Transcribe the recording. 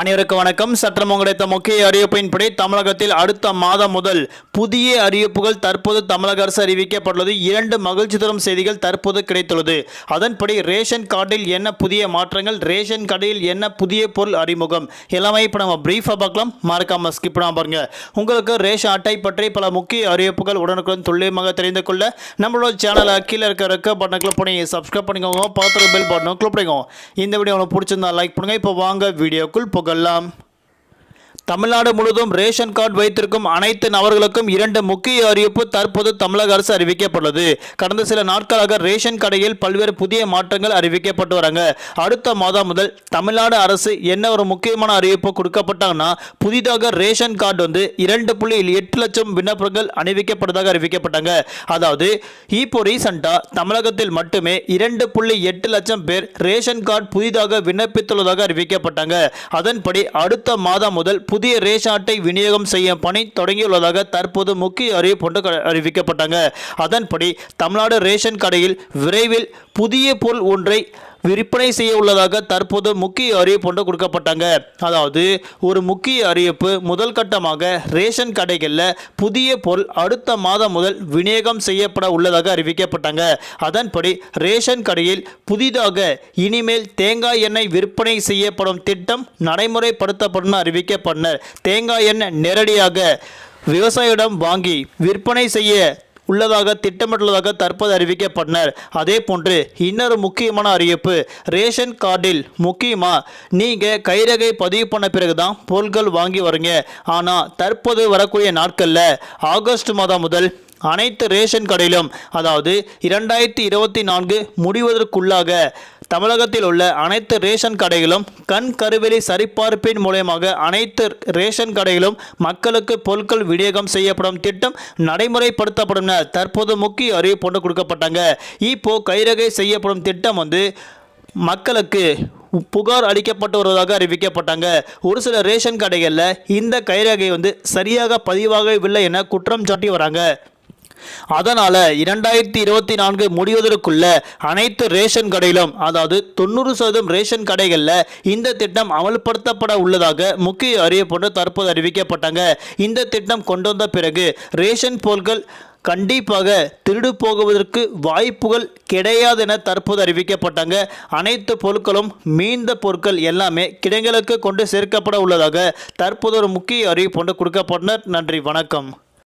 அனைவருக்கும் வணக்கம். சற்றம் கிடைத்த முக்கிய அறிவிப்பின்படி தமிழகத்தில் அடுத்த மாதம் முதல் புதிய அறிவிப்புகள் தற்போது தமிழக அரசு அறிவிக்கப்பட்டுள்ளது. 2 மகிழ்ச்சி தரும் செய்திகள் தற்போது கிடைத்துள்ளது. அதன்படி ரேஷன் கார்டில் என்ன புதிய மாற்றங்கள், ரேஷன் கடையில் என்ன புதிய பொருள் அறிமுகம் எல்லாமே இப்போ நம்ம பிரீஃபாக பார்க்கலாம். மறக்காம ஸ்கிப் பண்ணாம பாருங்க. உங்களுக்கு ரேஷன் அட்டை பற்றி பல முக்கிய அறிவிப்புகள் உடனுக்குடன் துல்லியமாக தெரிந்து கொள்ள நம்மளோட சேனலை கீழே இருக்க பட்டனை கிளிக் பண்ணி சப்ஸ்கிரைப் பண்ணிக்கோங்க. பார்த்துட்டு பெல் பட்டனை கிளிக் பண்ணிக்கோங்க. இந்த வீடியோ உங்களுக்கு பிடிச்சிருந்தா லைக் பண்ணுங்க. இப்போ வாங்க வீடியோக்குள் போகலாம். தமிழ்நாடு முழுவதும் ரேஷன் கார்டு வைத்திருக்கும் அனைத்து நபர்களுக்கும் 2 முக்கிய அறிவிப்பு தற்போது தமிழக அரசு அறிவிக்கப்பட்டுள்ளது. கடந்த சில நாட்களாக ரேஷன் கடையில் பல்வேறு புதிய மாற்றங்கள் அறிவிக்கப்பட்டு வராங்க. அடுத்த மாதம் முதல் தமிழ்நாடு அரசு என்ன ஒரு முக்கியமான அறிவிப்பு கொடுக்கப்பட்டாங்கன்னா, புதிதாக ரேஷன் கார்டு 2.8 லட்சம் விண்ணப்பங்கள் அணிவிக்கப்படுவதாக அறிவிக்கப்பட்டாங்க. அதாவது இப்போ ரீசெண்டாக தமிழகத்தில் மட்டுமே 2.8 லட்சம் பேர் ரேஷன் கார்டு புதிதாக விண்ணப்பித்துள்ளதாக அறிவிக்கப்பட்டாங்க. அதன்படி அடுத்த மாதம் முதல் புதிய ரேஷன் அட்டை விநியோகம் செய்யும் பணி தொடங்கியுள்ளதாக தற்போது முக்கிய அறிவிப்பு அறிவிக்கப்பட்டாங்க. அதன்படி தமிழ்நாடு ரேஷன் கடையில் விரைவில் புதிய பொருள் ஒன்றை விற்பனை செய்ய உள்ளதாக தற்போது முக்கிய அறிவிப்பு கொடுக்கப்பட்டாங்க. அதாவது ஒரு முக்கிய அறிவிப்பு, முதல் கட்டமாக ரேஷன் கடைகளில் புதிய பொருள் அடுத்த மாதம் முதல் விநியோகம் செய்யப்பட உள்ளதாக அறிவிக்கப்பட்டாங்க. அதன்படி ரேஷன் கடையில் புதிதாக இனிமேல் தேங்காய் எண்ணெய் விற்பனை செய்யப்படும் திட்டம் நடைமுறைப்படுத்தப்படும் அறிவிக்கப்பட்டனர். தேங்காய் எண்ணெய் நேரடியாக விவசாயியிடம் வாங்கி விற்பனை செய்ய உள்ளதாக திட்டமிட்டுள்ளதாக தற்போது அறிவிக்கப்பட்டனர். அதே போன்று இன்னொரு முக்கியமான அறிவிப்பு, ரேஷன் கார்டில் முக்கியமாக நீங்கள் கைரேகை பதிவு பண்ண பிறகு தான் பொருட்கள் வாங்கி வரீங்க. ஆனால் தற்போது வரக்கூடிய நாட்களில் ஆகஸ்ட் மாதம் முதல் அனைத்து ரேஷன் கடையிலும், அதாவது 2024 முடிவதற்குள்ளாக தமிழகத்தில் உள்ள அனைத்து ரேஷன் கடைகளும் கண் கருவெளி சரிபார்ப்பின் மூலமாக அனைத்து ரேஷன் கடைகளும் மக்களுக்கு பொருட்கள் விநியோகம் செய்யப்படும் திட்டம் நடைமுறைப்படுத்தப்படும் தற்போது முக்கிய அறிவிப்பு கொடுக்கப்பட்டாங்க. இப்போ கைரேகை செய்யப்படும் திட்டம் மக்களுக்கு புகார் அளிக்கப்பட்டு வருவதாக அறிவிக்கப்பட்டாங்க. ஒரு சில ரேஷன் கடைகளில் இந்த கைரேகை சரியாக பதிவாகவில்லை என குற்றம் சாட்டி வராங்க. அதனால் 2024 முடிவதற்குள்ள அனைத்து ரேஷன் கடையிலும், அதாவது 90% ரேஷன் கடைகளில் இந்த திட்டம் அமல்படுத்தப்பட உள்ளதாக முக்கிய அறிவிப்பு தற்போது அறிவிக்கப்பட்டாங்க. இந்த திட்டம் கொண்டு வந்த பிறகு ரேஷன் பொருட்கள் கண்டிப்பாக திருடு போகுவதற்கு வாய்ப்புகள் கிடையாது என தற்போது அறிவிக்கப்பட்டாங்க. அனைத்து பொருட்களும் மீந்த பொருட்கள் எல்லாமே கிடங்களுக்கு கொண்டு சேர்க்கப்பட உள்ளதாக தற்போது ஒரு முக்கிய அறிவிப்பு கொடுக்கப்பட்டனர். நன்றி, வணக்கம்.